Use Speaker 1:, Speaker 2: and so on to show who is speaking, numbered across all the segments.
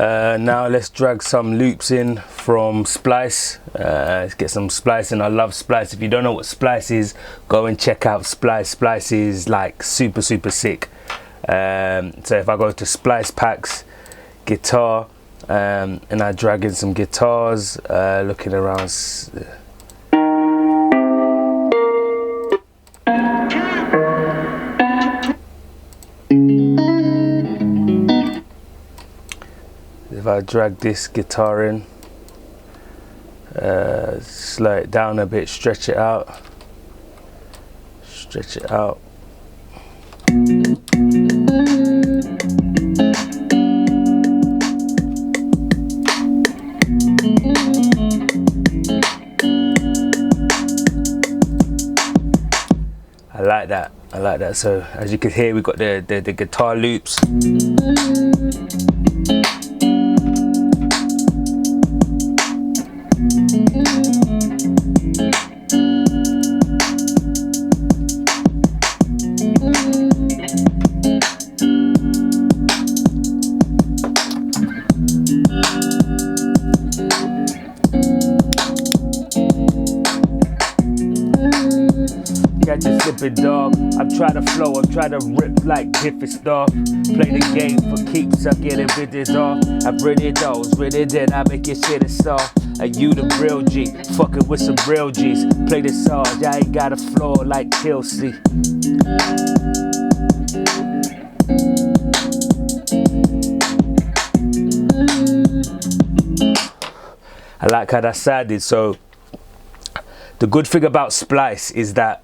Speaker 1: Now let's drag some loops in from Splice. Let's get some Splice in. I love Splice. If you don't know what Splice is, go and check out Splice. Splice is like super sick. So if I go to Splice Packs, Guitar, and I drag in some guitars, looking around. If I drag this guitar in, slow it down a bit, stretch it out. I like that. So as you can hear, we've got the guitar loops. Catch a sipping dog. I've tried to flow, I've tried to rip like different stuff. Play the game for keeps, I get it with it off. I've read it those, read it then I make your shit a star. And you the real G, fucking with some real G's. Play the song, I ain't got a floor like Chelsea. I like how that sounded. So the good thing about Splice is that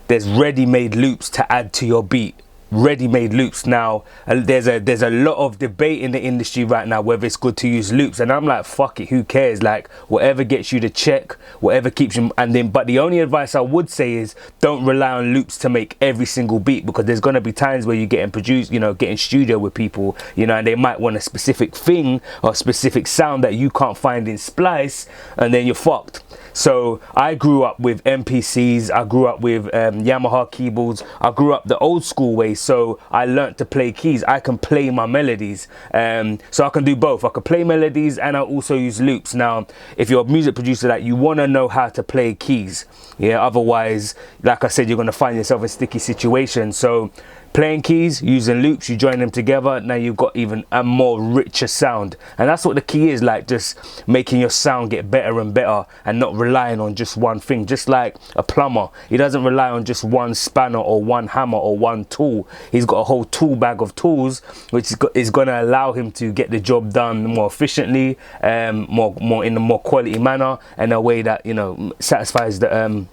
Speaker 1: there's ready-made loops to add to your beat. Ready-made loops. Now there's a lot of debate in the industry right now whether it's good to use loops, and I'm like, fuck it, who cares? Like, whatever gets you to check, whatever keeps you. And then, but the only advice I would say is don't rely on loops to make every single beat, because there's gonna be times where you're getting produced, you know, getting studio with people, you know, and they might want a specific thing or a specific sound that you can't find in Splice, and then you're fucked. So I grew up with MPCs, I grew up with Yamaha keyboards, I grew up the old school way, so I learnt to play keys. I can play my melodies, so I can do both. I can play melodies and I also use loops. Now, if you're a music producer, that you want to know how to play keys, yeah, otherwise, like I said, you're going to find yourself in sticky situations. So playing keys, using loops, you join them together, now you've got even a more richer sound. And that's what the key is, like just making your sound get better and better and not relying on just one thing. Just like a plumber, he doesn't rely on just one spanner or one hammer or one tool. He's got a whole tool bag of tools which is going to allow him to get the job done more efficiently, more in a more quality manner, and a way that, you know, satisfies the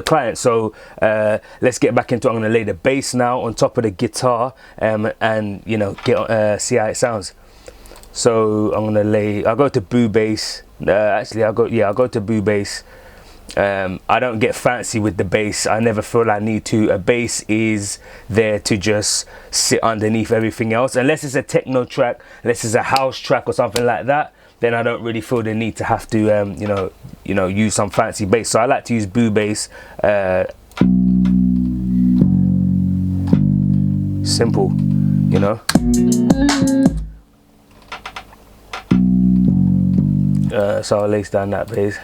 Speaker 1: client. So let's get back into it. I'm going to lay the bass now on top of the guitar, and you know, see how it sounds. So I'm going to I'll go to boo bass. Actually I'll go to boo bass. I don't get fancy with the bass. I never feel I need to. A bass is there to just sit underneath everything else, unless it's a techno track, unless it's a house track or something like that. Then I don't really feel the need to have to, you know, use some fancy bass. So I like to use boo bass. Simple, you know. So I'll lace down that bass.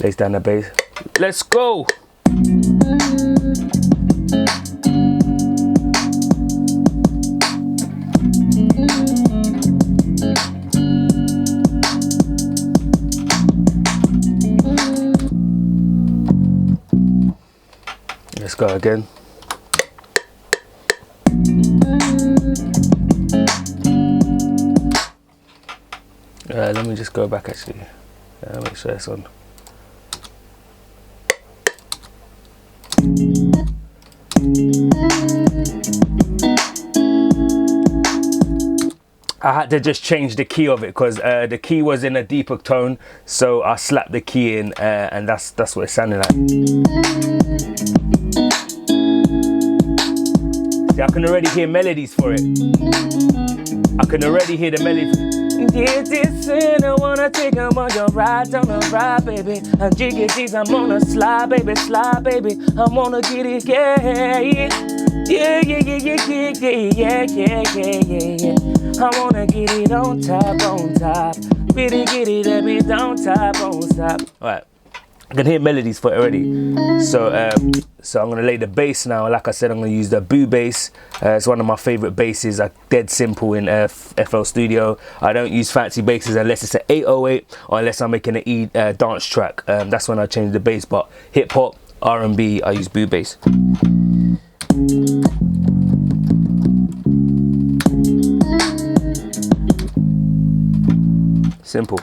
Speaker 1: Lace down the bass. Let's go. Let's go again. Let me just go back actually. Make sure it's on. I had to just change the key of it because the key was in a deeper tone, so I slapped the key in, and that's what it sounded like. See, I can already hear melodies for it. I can already hear the melody. I wanna take 'em on your ride, on a ride, baby. I'm jiggy, I'm on a slide, baby, slide, baby. I wanna get it, yeah, yeah, yeah, yeah, yeah, yeah, yeah, yeah, yeah, yeah, yeah. I wanna get it on top. Really get it a bit on top, on top. Alright, I can hear melodies for it already. So I'm gonna lay the bass now. Like I said, I'm gonna use the Boo bass. It's one of my favorite basses. Dead simple in FL Studio. I don't use fancy basses unless it's an 808 or unless I'm making an dance track. That's when I change the bass. But hip hop, R&B, I use Boo bass. Simple.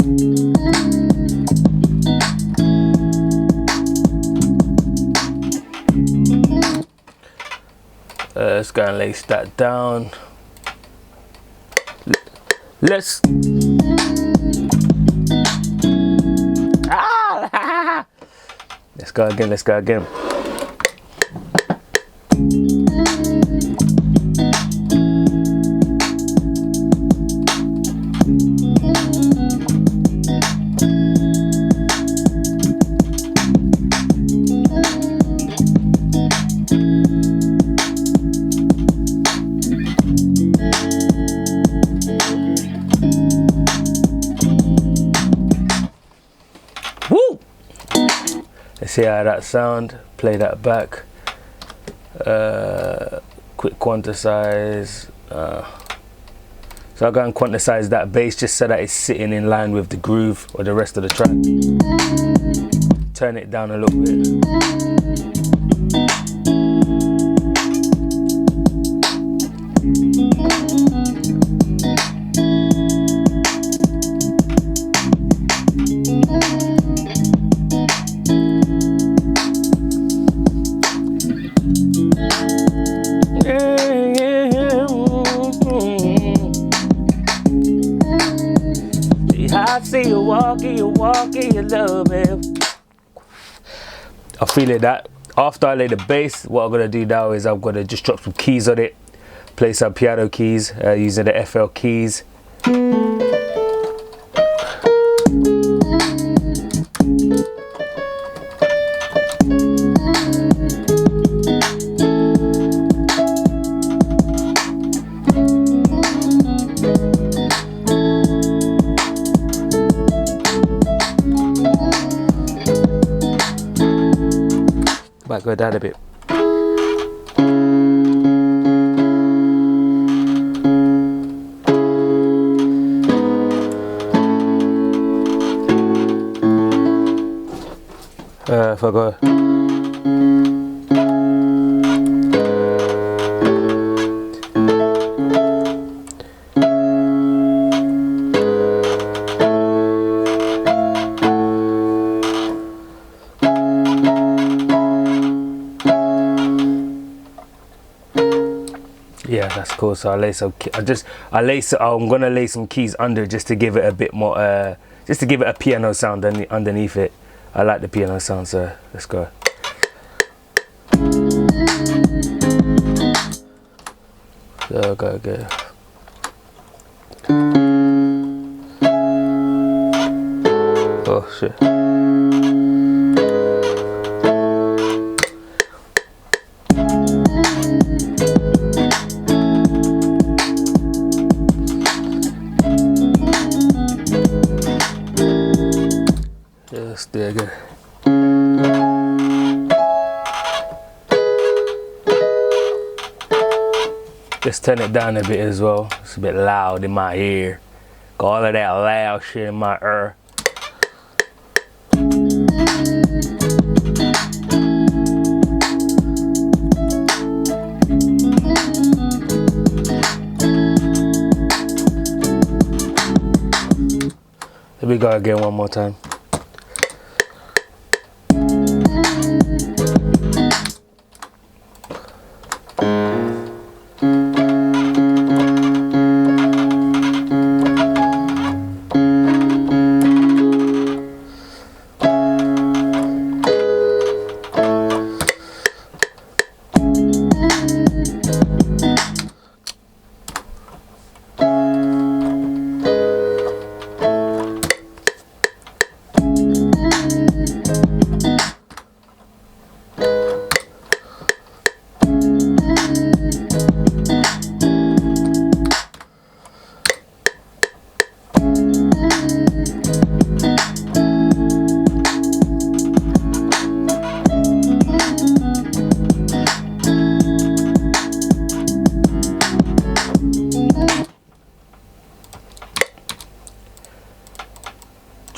Speaker 1: Let's go and lace that down. Let's go again. Woo! Let's see how that sound. Play that back. Quick quantize. So I'll go and quantize that bass just so that it's sitting in line with the groove or the rest of the track. Turn it down a little bit. I see you walking, you love me. I feel it that after I lay the bass, what I'm gonna do now is I'm gonna just drop some keys on it, play some piano keys using the FL keys. Might go down a bit. If I go. Yeah, that's cool. So I lay some. I'm gonna lay some keys under just to give it a bit more. Just to give it a piano sound underneath it. I like the piano sound, so let's go. So go. Oh shit. Let's do it again. Just turn it down a bit as well. It's a bit loud in my ear. Got all of that loud shit in my ear. Here we go again one more time.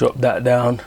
Speaker 1: Drop that down.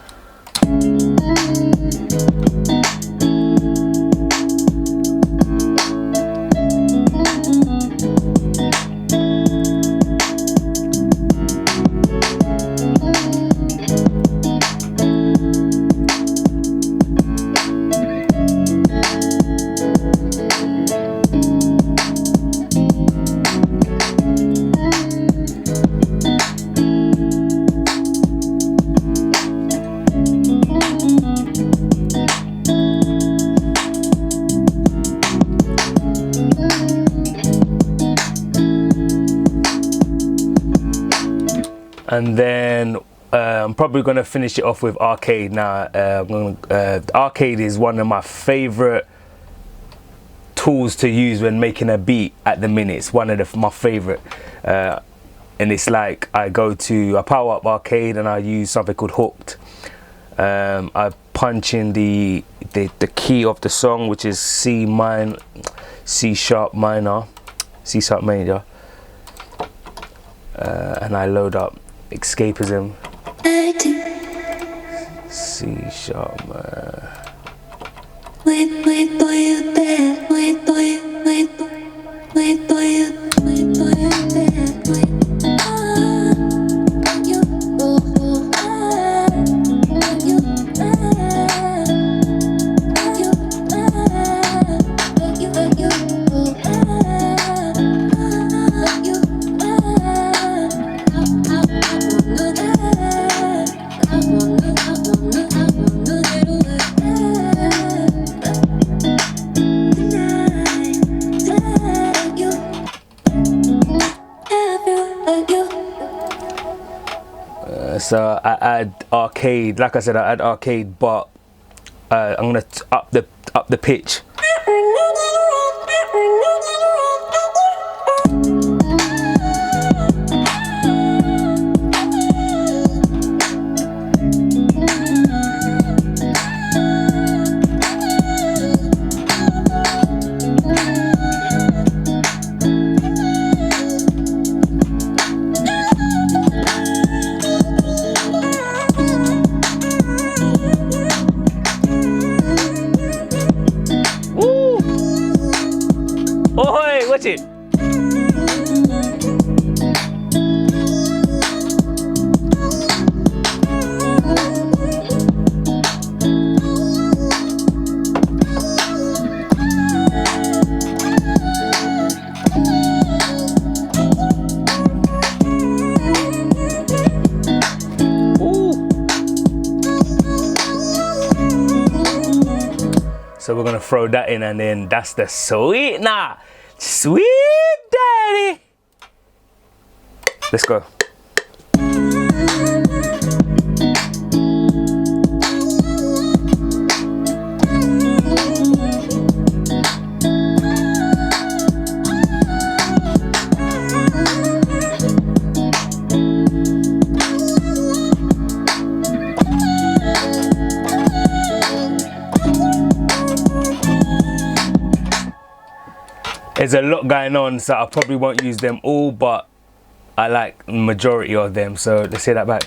Speaker 1: And then I'm probably going to finish it off with arcade now. Arcade is one of my favorite tools to use when making a beat at the minute. It's one of my favorite. And it's like I power up arcade and I use something called Hooked. I punch in the key of the song, which is C sharp major. And I load up Escapism, C sharp. So I add arcade, like I said, I add arcade, but I'm gonna up the pitch. Oi, watch it. So we're gonna throw that in, and then that's the sweetener. Sweet daddy. Let's go. There's a lot going on, so I probably won't use them all, but I like the majority of them, so let's hear that back.